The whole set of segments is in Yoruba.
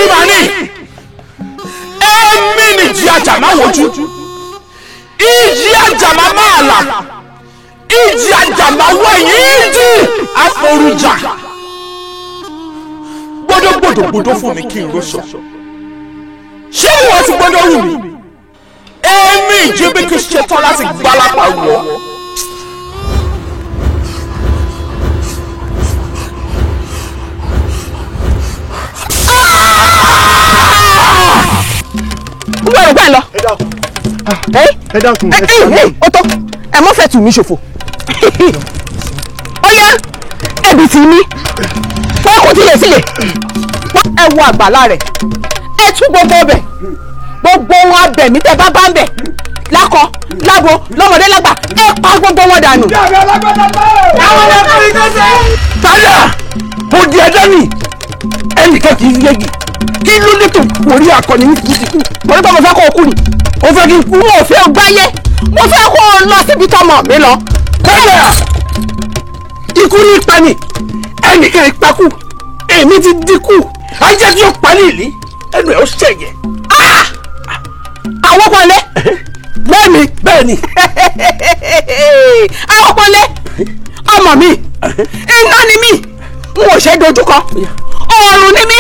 ìjì máa ní èmi ni ìjì àjàmá wojú ìjì àjàmá máa là ìjì àjàmá wẹ̀yìn ìjì àforújà gbódógbòdògbòdó fún mi kí n ló sọ ṣé wọ́n ti gbọ́dọ̀ wù mí èmi ìjì bí kì í ṣe tán láti gbálápá wọ̀. wọ́n rẹ̀ lọ. ẹ dákun ó tó ẹ mọ́ fẹ́ tù mí ṣòfò. ó yá ẹbí tì mí wọ́n kò tilẹ̀ sílẹ̀ ẹ wo àgbàlá rẹ̀ ẹ tún gbogbo ọbẹ̀ gbogbo ohun abẹ̀mí tẹ bá bá ń bẹ̀ lákọ lábo lọ́mọdé lágbà ẹ pa gbogbo wọn dànù. táyà mo di ẹjọ́ ni ẹnìkan kì í yegi kí ló dé tó orí akọni ní kùtù mo ní bá mo fẹ́ kó o kú ni o fẹ́ kí n kú. mo fẹ́ gbáyé mo fẹ́ kó o lọ síbi tọmọ mi lọ. táyà ikú ní ìpani ẹnìkan ìpakú èmi ti dínkù ajé tí ó pa ní ìlí ẹnu ẹ ó ṣẹ̀yẹ. àwọn pọnlé. bẹ́ẹ̀ni bẹ́ẹ̀ni. àwọn pọnlé ọmọ mi iná ni mí n ò ṣe dojúkọ ọ̀run ni mí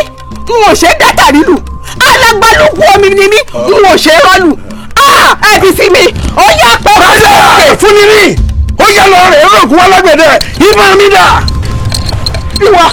n ò ṣe dátàrí lù alágbálùkù omi ni mí n ò ṣe rọlù ẹbí sí mi ó yà pọ̀ rárá fún ni rí ó yà lọ rẹ̀ rògùn alágbẹ̀dẹ ìbọn mi dà. ìwọ